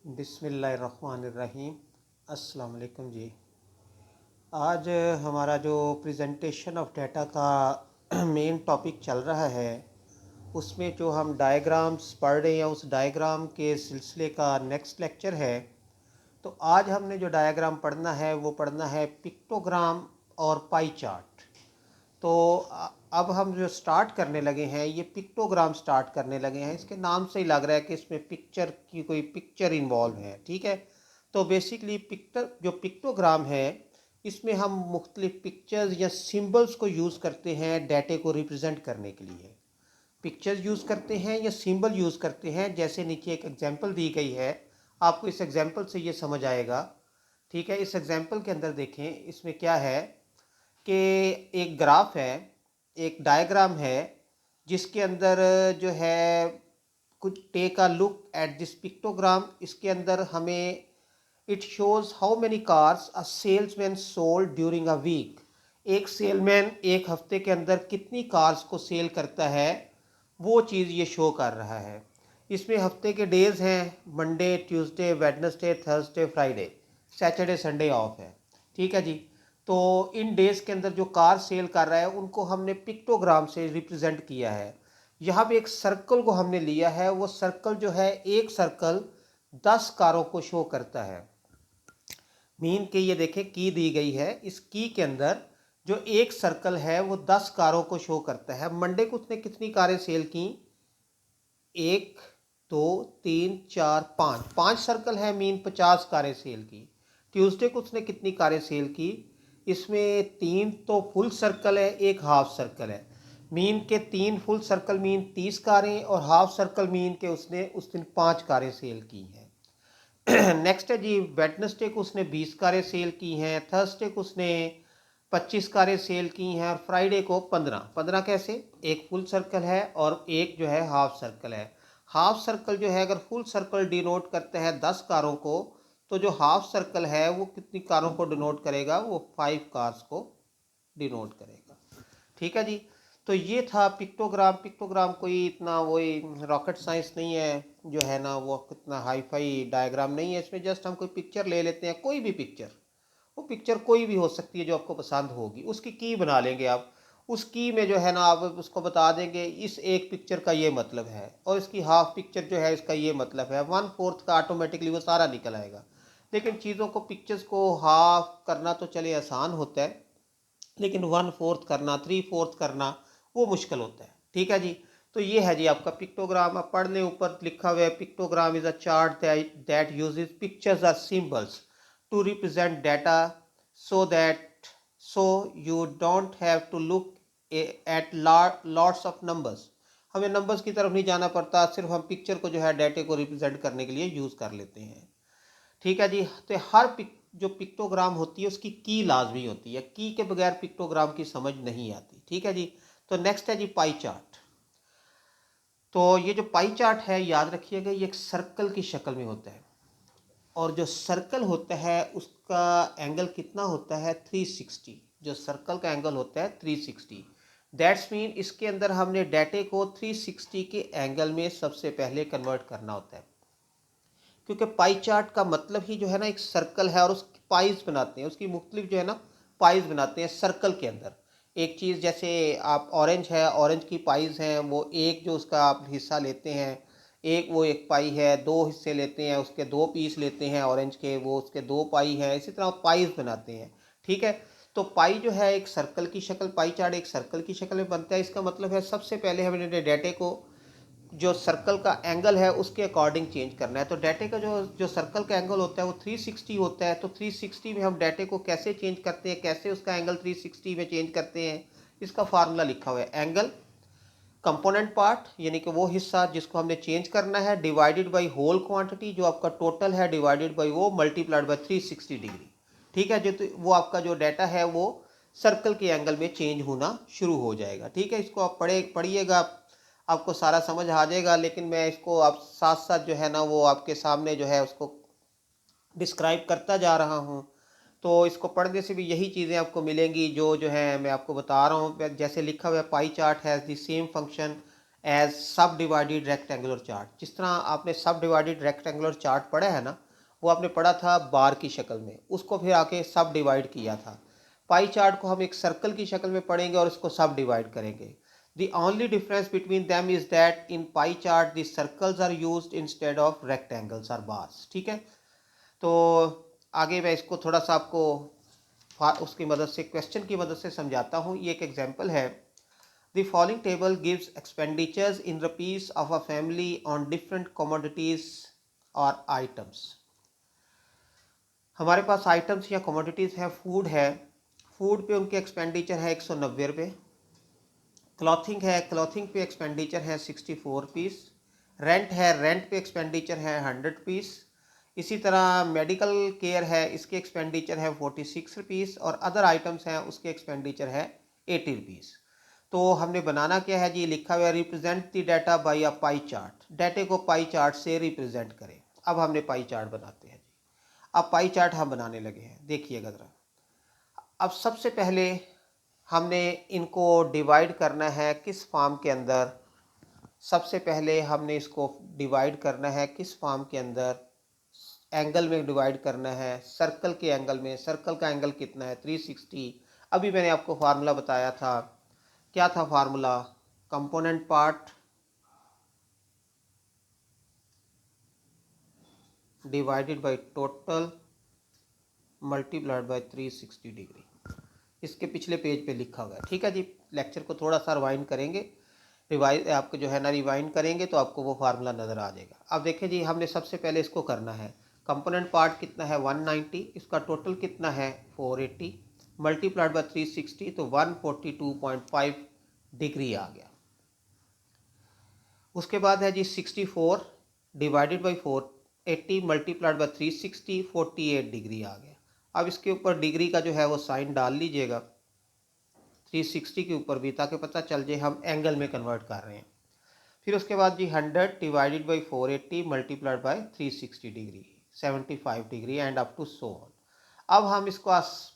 बिस्मिल्लाहिर्रहमानिर्रहीम। अस्सलाम वालेकुम जी। आज हमारा जो प्रेजेंटेशन ऑफ डाटा का मेन टॉपिक चल रहा है, उसमें जो हम डायग्राम्स पढ़ रहे हैं उस डायग्राम के सिलसिले का नेक्स्ट लेक्चर है। तो आज हमने जो डायग्राम पढ़ना है वो पढ़ना है पिक्टोग्राम और पाई चार्ट। तो अब हम जो स्टार्ट करने लगे हैं ये पिक्टोग्राम स्टार्ट करने लगे हैं। इसके नाम से ही लग रहा है कि इसमें पिक्चर की कोई पिक्चर इन्वॉल्व है। ठीक है, तो बेसिकली पिक्टोग्राम है, इसमें हम मुख्तलिफ पिक्चर्स या सिंबल्स को यूज़ करते हैं डाटे को रिप्रेजेंट करने के लिए। पिक्चर्स यूज़ करते हैं या सिंबल यूज़ करते हैं। जैसे नीचे एक एग्जांपल दी गई है, आपको इस एग्जांपल से ये समझ आएगा। ठीक है, इस एग्जांपल के अंदर देखें, इसमें क्या है कि एक ग्राफ है, एक डायग्राम है, जिसके अंदर जो है कुछ take a look at this pictogram. इसके अंदर हमें it shows how many cars a salesman sold during a week. एक सेलमैन एक हफ्ते के अंदर कितनी कार्स को सेल करता है, वो चीज़ ये शो कर रहा है। इसमें हफ्ते के डेज़ हैं, Monday, Tuesday, Wednesday, Thursday, Friday, Saturday, Sunday off है। ठीक है जी। तो इन डेज़ के अंदर जो कार सेल कर रहा है उनको हमने पिक्टोग्राम से रिप्रेजेंट किया है। यहाँ पे एक सर्कल को हमने लिया है, वो सर्कल जो है, एक सर्कल 10 कारों को शो करता है। मीन के ये देखें की दी गई है, इस की के अंदर जो एक सर्कल है वो 10 कारों को शो करता है। मंडे को उसने कितनी कारें सेल की? 1 2 3 4 5, 5 सर्कल है, मीन 50 कारें सेल की। ट्यूसडे को उसने कितनी कारें सेल की? इसमें 3 तो फुल सर्कल है, एक हाफ सर्कल है। मीन के 3 फुल सर्कल मीन 30 कारें, और हाफ सर्कल मीन के उसने उस दिन 5 कारें सेल की हैं। नेक्स्ट है जी, वेडनेसडे को उसने 20 कारें सेल की हैं, थर्सडे को उसने 25 कारें सेल की हैं, और फ्राइडे को 15 कैसे? एक फुल सर्कल है और एक जो है हाफ सर्कल है। हाफ सर्कल जो है, अगर फुल सर्कल डिनोट करता है 10 कारों को, तो जो हाफ सर्कल है वो कितनी कारों को डिनोट करेगा? वो 5 कार्स को डिनोट करेगा। ठीक है जी। तो ये था पिक्टोग्राम। पिक्टोग्राम कोई इतना वही रॉकेट साइंस नहीं है, जो है ना, वो कितना हाई फाई डायग्राम नहीं है। इसमें जस्ट हम कोई पिक्चर ले लेते हैं, कोई भी पिक्चर, वो पिक्चर कोई भी हो सकती है जो आपको पसंद होगी, उसकी की बना लेंगे आप। उस की में जो है ना, आप उसको बता देंगे इस एक पिक्चर का ये मतलब है, और इसकी हाफ पिक्चर जो है इसका ये मतलब है। 1/4 का ऑटोमेटिकली वो सारा निकल आएगा। लेकिन चीज़ों को, पिक्चर्स को हाफ करना तो चले आसान होता है, लेकिन 1/4 करना, 3/4 करना, वो मुश्किल होता है। ठीक है जी। तो ये है जी आपका पिक्टोग्राम। आप पढ़ लें, ऊपर लिखा हुआ है pictogram is a chart that uses pictures or symbols to represent data, so that so you don't have to look at lots of numbers. हमें नंबर्स की तरफ नहीं जाना पड़ता, सिर्फ हम पिक्चर को जो है डाटे को रिप्रेजेंट करने के लिए यूज़ कर लेते हैं। ठीक है जी। तो हर जो पिक्टोग्राम होती है उसकी की लाजमी होती है, की के बगैर पिक्टोग्राम की समझ नहीं आती। ठीक है जी। तो नेक्स्ट है जी पाई चार्ट। तो ये जो पाई चार्ट है, याद रखिएगा, ये एक सर्कल की शक्ल में होता है, और जो सर्कल होता है उसका एंगल कितना होता है? 360। जो सर्कल का एंगल होता है 360। दैट्स मीन इसके अंदर हमने डाटे को 360 के एंगल में सबसे पहले कन्वर्ट करना होता है, क्योंकि पाई चार्ट का मतलब ही जो है ना एक सर्कल है, और उसकी पाइज बनाते हैं, उसकी मुख्तलिफ जो है ना पाइज बनाते हैं सर्कल के अंदर। एक चीज़ जैसे आप ऑरेंज है, ऑरेंज की पाइज हैं, वो एक जो उसका आप हिस्सा लेते हैं, एक वो एक पाई है, दो हिस्से लेते हैं, उसके दो पीस लेते हैं ऑरेंज के, वो उसके दो पाई हैं, इसी तरह पाइज बनाते हैं। ठीक है। तो पाई जो है एक सर्कल की शक्ल, पाई चार्ट एक सर्कल की शक्ल में बनता है। इसका मतलब है सबसे पहले हमने डाटे को जो सर्कल का एंगल है उसके अकॉर्डिंग चेंज करना है। तो डाटे का जो जो सर्कल का एंगल होता है वो 360 होता है। तो 360 में हम डाटे को कैसे चेंज करते हैं, कैसे उसका एंगल 360 में चेंज करते हैं, इसका फार्मूला लिखा हुआ है। एंगल कंपोनेंट पार्ट, यानी कि वो हिस्सा जिसको हमने चेंज करना है, डिवाइडेड बाई होल क्वांटिटी, जो आपका टोटल है, डिवाइडेड बाई वो, मल्टीप्लाइड बाई 360 डिग्री। ठीक है जो, तो वो आपका जो डाटा है वो सर्कल के एंगल में चेंज होना शुरू हो जाएगा। ठीक है, इसको आप पढ़िएगा, आपको सारा समझ आ जाएगा। लेकिन मैं इसको आप साथ साथ जो है ना वो आपके सामने जो है उसको डिस्क्राइब करता जा रहा हूँ। तो इसको पढ़ने से भी यही चीज़ें आपको मिलेंगी जो जो है मैं आपको बता रहा हूँ। जैसे लिखा हुआ है pie chart has the same function as subdivided rectangular chart. जिस तरह आपने सब डिवाइडेड रेक्टेंगुलर चार्ट पढ़ा है ना, वो आपने पढ़ा था बार की शक्ल में, उसको फिर आके सब डिवाइड किया था। पाई चार्ट को हम एक सर्कल की शक्ल में पढ़ेंगे और इसको सब डिवाइड करेंगे। The only difference between them is that in pie chart the circles are used instead of rectangles or bars। ठीक है, तो आगे मैं इसको थोड़ा सा आपको उसकी मदद से, क्वेश्चन की मदद से समझाता हूँ। ये एक एग्जांपल है। The following table gives expenditures in rupees of a family on different commodities or items। हमारे पास आइटम्स या कमोडिटीज़ है, फूड है, फूड पे उनके एक्सपेंडिचर है 190 रुपये। क्लॉथिंग है, क्लॉथिंग पे एक्सपेंडिचर है 64 रुपीस। रेंट है, रेंट पे एक्सपेंडिचर है 100 रुपीस। इसी तरह मेडिकल केयर है, इसके एक्सपेंडिचर है 46 रुपीस। और अदर आइटम्स हैं उसके एक्सपेंडिचर है 80 रुपीस। तो हमने बनाना क्या है जी, लिखा हुआ है represent the data by a pie chart. डाटे को पाई चार्ट से रिप्रेजेंट करें। अब हमने पाई चार्ट बनाते हैं जी। अब पाई चार्ट हम बनाने लगे हैं, देखिएगा ज़रा। अब सबसे पहले हमने इनको डिवाइड करना है किस फॉर्म के अंदर। सबसे पहले हमने इसको डिवाइड करना है किस फॉर्म के अंदर, एंगल में डिवाइड करना है, सर्कल के एंगल में। सर्कल का एंगल कितना है, 360। अभी मैंने आपको फार्मूला बताया था, क्या था formula, component part divided by total multiplied by 360 degree. इसके पिछले पेज पे लिखा हुआ है। ठीक है जी, लेक्चर को थोड़ा सा रिवाइंड करेंगे, रिवाइज आपको जो है ना रिवाइंड करेंगे तो आपको वो फार्मूला नज़र आ जाएगा। अब देखिए जी, हमने सबसे पहले इसको करना है। कंपोनेंट पार्ट कितना है 190, इसका टोटल कितना है 480, मल्टीप्लाइड बाय 360 तो 142.5 डिग्री आ गया। उसके बाद है जी 64 divided by 480 multiplied by 360, 48 degree आ गया। अब इसके ऊपर डिग्री का जो है वो साइन डाल लीजिएगा 360 के ऊपर भी, ताकि पता चल जाए हम एंगल में कन्वर्ट कर रहे हैं। फिर उसके बाद जी 100 divided by 480 multiplied by 360 degree, 75 degree and up to so on. अब हम इसको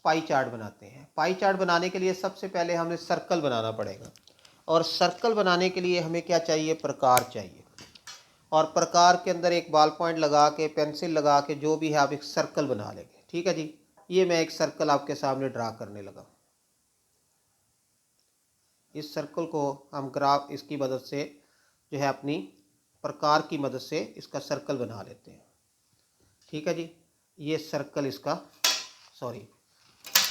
पाई चार्ट बनाते हैं। पाई चार्ट बनाने के लिए सबसे पहले हमें सर्कल बनाना पड़ेगा, और सर्कल बनाने के लिए हमें क्या चाहिए, प्रकार चाहिए। और प्रकार के अंदर एक बॉल पॉइंट लगा के, पेंसिल लगा के, जो भी है आप एक सर्कल बना लेंगे। ठीक है जी, ये मैं एक सर्कल आपके सामने ड्रा करने लगा। इस सर्कल को हम ग्राफ इसकी मदद से जो है अपनी प्रकार की मदद से इसका सर्कल बना लेते हैं। ठीक है जी, ये सर्कल इसका, सॉरी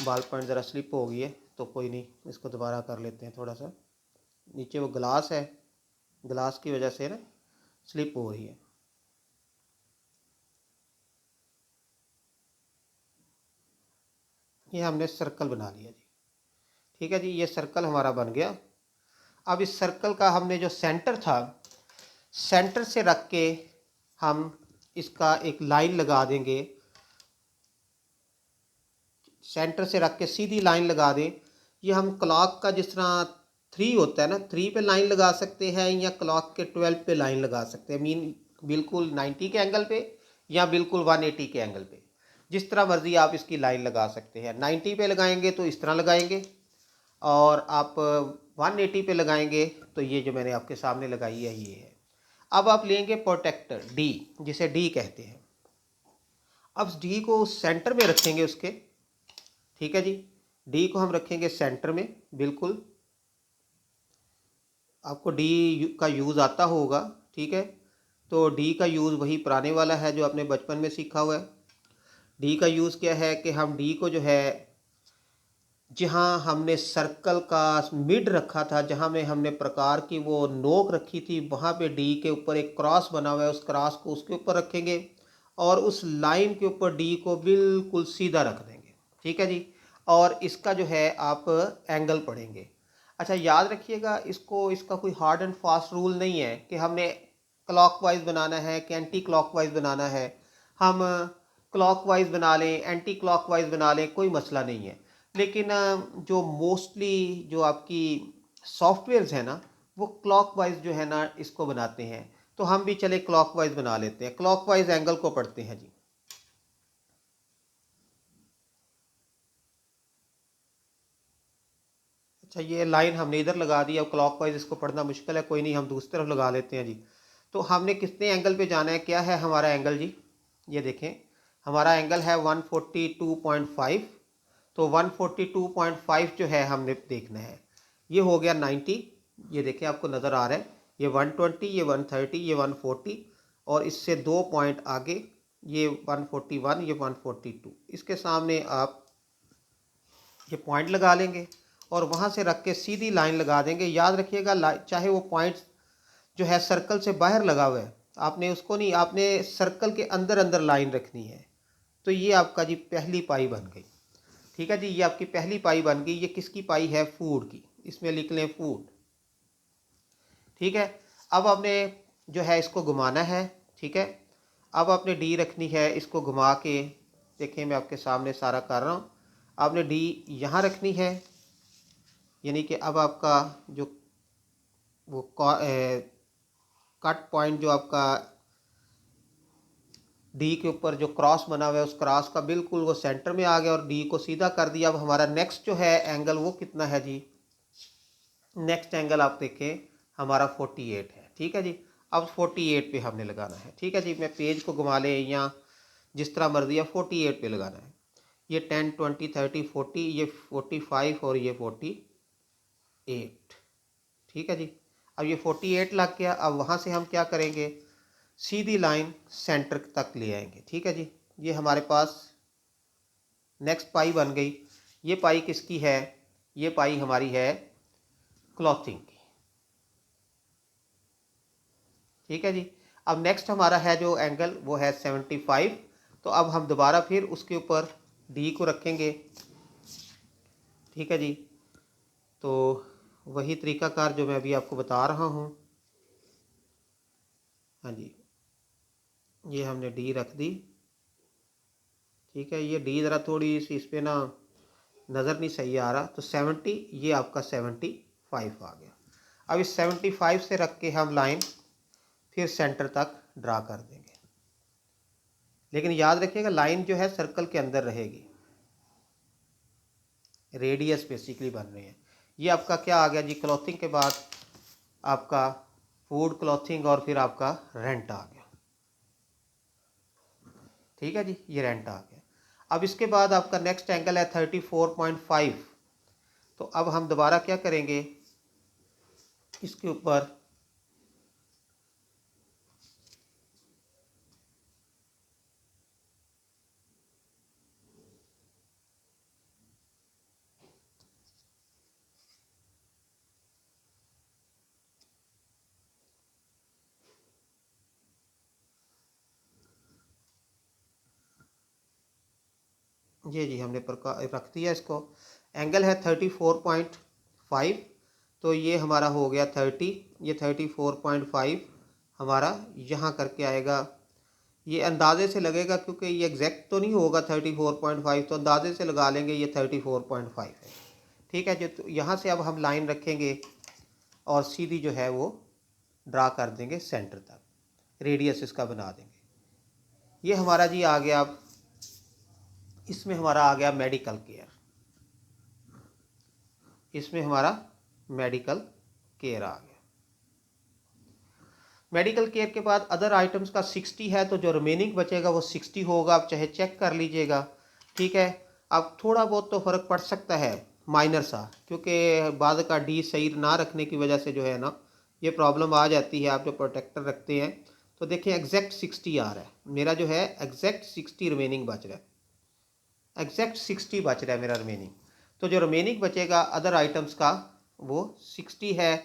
बॉल पॉइंट ज़रा स्लिप हो गई है तो कोई नहीं, इसको दोबारा कर लेते हैं। थोड़ा सा नीचे वो ग्लास है, ग्लास की वजह से ना स्लिप हो रही है। ये हमने सर्कल बना लिया जी। ठीक है जी, ये सर्कल हमारा बन गया। अब इस सर्कल का हमने जो सेंटर था, सेंटर से रख के हम इसका एक लाइन लगा देंगे। सेंटर से रख के सीधी लाइन लगा दें। ये हम क्लॉक का जिस तरह 3 होता है ना, 3 पे लाइन लगा सकते हैं, या क्लॉक के 12 पे लाइन लगा सकते हैं। मीन बिल्कुल 90 के एंगल पे या बिल्कुल 180 के एंगल पे, जिस तरह मर्जी आप इसकी लाइन लगा सकते हैं। 90 पे लगाएंगे तो इस तरह लगाएंगे, और आप 180 पे लगाएंगे तो ये जो मैंने आपके सामने लगाई है ये है। अब आप लेंगे प्रोटेक्टर डी, जिसे डी कहते हैं। अब डी को सेंटर में रखेंगे उसके। ठीक है जी, डी को हम रखेंगे सेंटर में बिल्कुल। आपको डी का यूज़ आता होगा। ठीक है, तो डी का यूज़ वही पुराने वाला है जो आपने बचपन में सीखा हुआ है। डी का यूज़ क्या है कि हम डी को जो है, जहाँ हमने सर्कल का मिड रखा था, जहाँ में हमने प्रकार की वो नोक रखी थी, वहाँ पे डी के ऊपर एक क्रॉस बना हुआ है, उस क्रॉस को उसके ऊपर रखेंगे और उस लाइन के ऊपर डी को बिल्कुल सीधा रख देंगे। ठीक है जी, और इसका जो है आप एंगल पढ़ेंगे। अच्छा याद रखिएगा, इसको, इसका कोई हार्ड एंड फास्ट रूल नहीं है कि हमने क्लॉकवाइज बनाना है कि एंटी क्लॉकवाइज बनाना है। हम क्लॉकवाइज बना लें, एंटी क्लॉकवाइज बना लें, कोई मसला नहीं है। लेकिन जो मोस्टली जो आपकी सॉफ्टवेयर्स हैं ना, वो क्लॉकवाइज जो है ना इसको बनाते हैं। तो हम भी चले क्लॉकवाइज बना लेते हैं, क्लॉकवाइज एंगल को पढ़ते हैं जी। अच्छा, ये लाइन हमने इधर लगा दी। अब क्लॉकवाइज इसको पढ़ना मुश्किल है, कोई नहीं, हम दूसरी तरफ लगा लेते हैं जी। तो हमने कितने एंगल पे जाना है, क्या है हमारा एंगल जी? ये देखें, हमारा एंगल है 142.5। तो 142.5 जो है हमने देखना है, ये हो गया 90। ये देखें, आपको नज़र आ रहा है, ये 120, ये 130, ये 140, और इससे 2 पॉइंट आगे ये 141, ये 142। इसके सामने आप ये पॉइंट लगा लेंगे और वहाँ से रख के सीधी लाइन लगा देंगे। याद रखिएगा, चाहे वो पॉइंट जो है सर्कल से बाहर लगा हुआ है, आपने उसको नहीं, आपने सर्कल के अंदर अंदर लाइन रखनी है। तो ये आपका जी पहली पाई बन गई। ठीक है जी, ये आपकी पहली पाई बन गई। ये किसकी पाई है? फूड की। इसमें लिख लें फूड। ठीक है, अब आपने जो है इसको घुमाना है। ठीक है, अब आपने डी रखनी है, इसको घुमा के देखें, मैं आपके सामने सारा कर रहा हूँ। आपने डी यहाँ रखनी है, यानी कि अब आपका जो वो कट पॉइंट जो आपका डी के ऊपर जो क्रॉस बना हुआ है, उस क्रॉस का बिल्कुल वो सेंटर में आ गया और डी को सीधा कर दिया। अब हमारा नेक्स्ट जो है एंगल वो कितना है जी? नेक्स्ट एंगल आप देखें, हमारा 48 है। ठीक है जी, अब 48 पे हमने लगाना है। ठीक है जी, मैं पेज को घुमा ले या जिस तरह मर्जी है, 48 पे लगाना है। ये 10, 20, 30, 40, ये 45 और ये 48। ठीक है जी, अब ये 48 लग गया। अब वहाँ से हम क्या करेंगे, सीधी लाइन सेंटर तक ले आएंगे। ठीक है जी, ये हमारे पास नेक्स्ट पाई बन गई। ये पाई किसकी है? ये पाई हमारी है क्लॉथिंग की। ठीक है जी, अब नेक्स्ट हमारा है जो एंगल वो है 75। तो अब हम दोबारा फिर उसके ऊपर डी को रखेंगे। ठीक है जी, तो वही तरीकाकार जो मैं अभी आपको बता रहा हूँ। हाँ जी, ये हमने डी रख दी। ठीक है, ये डी ज़रा थोड़ी सी इस पर ना नज़र नहीं सही आ रहा। तो 70, ये आपका 75 आ गया। अब इस 75 से रख के हम लाइन फिर सेंटर तक ड्रा कर देंगे। लेकिन याद रखिएगा, लाइन जो है सर्कल के अंदर रहेगी, रेडियस बेसिकली बन रहे हैं। ये आपका क्या आ गया जी? क्लॉथिंग के बाद आपका फूड, क्लॉथिंग और फिर आपका रेंट आ गया। ठीक है जी, ये रेंट आ गया। अब इसके बाद आपका नेक्स्ट एंगल है 34.5। तो अब हम दोबारा क्या करेंगे, इसके ऊपर ये जी हमने रख दिया इसको। एंगल है 34.5। तो ये हमारा हो गया 30, ये 34.5 हमारा यहाँ करके आएगा। ये अंदाजे से लगेगा क्योंकि ये एग्जैक्ट तो नहीं होगा 34.5, तो अंदाजे से लगा लेंगे ये 34.5 है। ठीक है जी, तो यहाँ से अब हम लाइन रखेंगे और सीधी जो है वो ड्रा कर देंगे सेंटर तक, रेडियस इसका बना देंगे। ये हमारा जी आ गया। अब इसमें हमारा आ गया मेडिकल केयर। इसमें हमारा मेडिकल केयर आ गया। मेडिकल केयर के बाद अदर आइटम्स का 60 है, तो जो रिमेनिंग बचेगा वो 60 होगा। आप चाहे चेक कर लीजिएगा। ठीक है, अब थोड़ा बहुत तो फ़र्क पड़ सकता है, माइनर सा, क्योंकि बाद का डी सही ना रखने की वजह से जो है ना ये प्रॉब्लम आ जाती है। आप जो प्रोटेक्टर रखते हैं तो देखें एग्जैक्ट 60 आ रहा है मेरा, जो है एग्जैक्ट 60 रिमेनिंग बच रहा है, एग्जैक्ट 60 बच रहा है मेरा रिमेनिंग। तो जो रिमेनिंग बचेगा अदर आइटम्स का वो 60 है।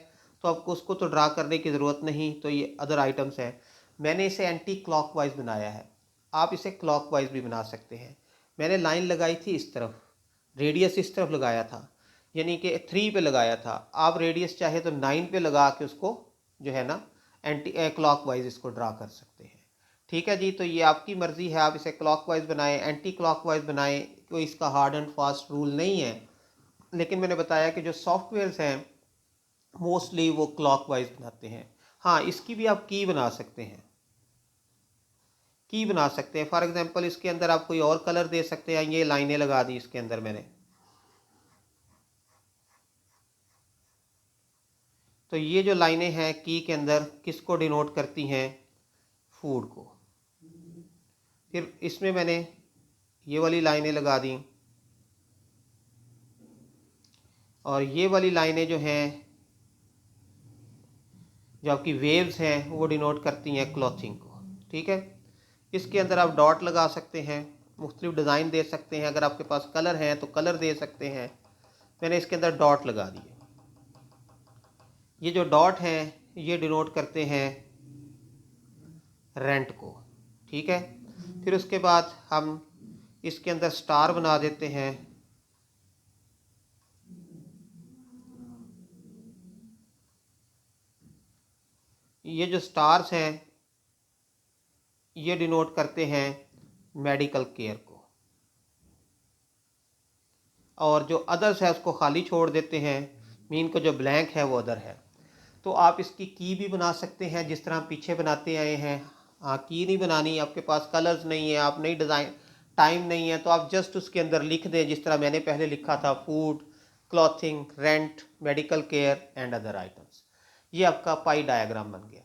तो आपको उसको तो ड्रा करने की ज़रूरत नहीं। तो ये अदर आइटम्स है। मैंने इसे एंटी क्लॉकवाइज बनाया है, आप इसे क्लॉकवाइज भी बना सकते हैं। मैंने लाइन लगाई थी इस तरफ, रेडियस इस तरफ लगाया था, यानी कि 3 पे लगाया था। आप रेडियस चाहे तो 9 पे लगा के उसको जो है ना एंटी क्लॉकवाइज इसको ड्रा कर सकते हैं। ठीक है जी, तो ये आपकी मर्ज़ी है, आप इसे क्लॉकवाइज बनाएं, एंटी क्लॉकवाइज बनाएं, कोई इसका हार्ड एंड फास्ट रूल नहीं है। लेकिन मैंने बताया कि जो सॉफ्टवेयर्स हैं मोस्टली वो क्लॉकवाइज बनाते हैं। हाँ, इसकी भी आप की बना सकते हैं, की बना सकते हैं। फॉर एग्जांपल इसके अंदर आप कोई और कलर दे सकते हैं। ये लाइनें लगा दी इसके अंदर मैंने, तो ये जो लाइनें हैं की के अंदर किसको डिनोट करती हैं? फूड को। फिर इसमें मैंने ये वाली लाइनें लगा दी और ये वाली लाइनें जो हैं, जो आपकी वेव्स हैं, वो डिनोट करती हैं क्लॉथिंग को। ठीक है, इसके अंदर आप डॉट लगा सकते हैं, मुख्तलिफ डिज़ाइन दे सकते हैं। अगर आपके पास कलर हैं तो कलर दे सकते हैं। मैंने इसके अंदर डॉट लगा दिए। ये जो डॉट हैं ये डिनोट करते हैं रेंट को। ठीक है, फिर उसके बाद हम इसके अंदर स्टार बना देते हैं। ये जो स्टार्स हैं ये डिनोट करते हैं मेडिकल केयर को, और जो अदर्स है उसको खाली छोड़ देते हैं। मीन को जो ब्लैंक है वो अदर है। तो आप इसकी की भी बना सकते हैं जिस तरह पीछे बनाते आए हैं। हाँ, की नहीं बनानी, आपके पास कलर्स नहीं है, आप नई डिज़ाइन, टाइम नहीं है, तो आप जस्ट उसके अंदर लिख दें जिस तरह मैंने पहले लिखा था, food, clothing, rent, medical care and other items. ये आपका पाई डायग्राम बन गया।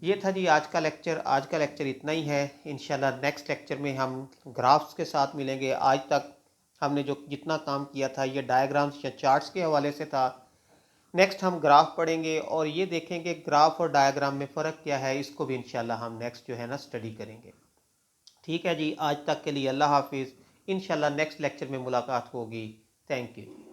ये था जी आज का लेक्चर। आज का लेक्चर इतना ही है। इंशाल्लाह नेक्स्ट लेक्चर में हम ग्राफ्स के साथ मिलेंगे। आज तक हमने जो जितना काम किया था ये डायग्राम्स या चार्ट्स के हवाले से था। नेक्स्ट हम ग्राफ पढ़ेंगे और ये देखेंगे ग्राफ और डायग्राम में फ़र्क क्या है। इसको भी इंशाल्लाह हम नेक्स्ट जो है ना स्टडी करेंगे। ठीक है जी, आज तक के लिए अल्लाह हाफिज़। इंशाल्लाह नेक्स्ट लेक्चर में मुलाकात होगी। Thank you.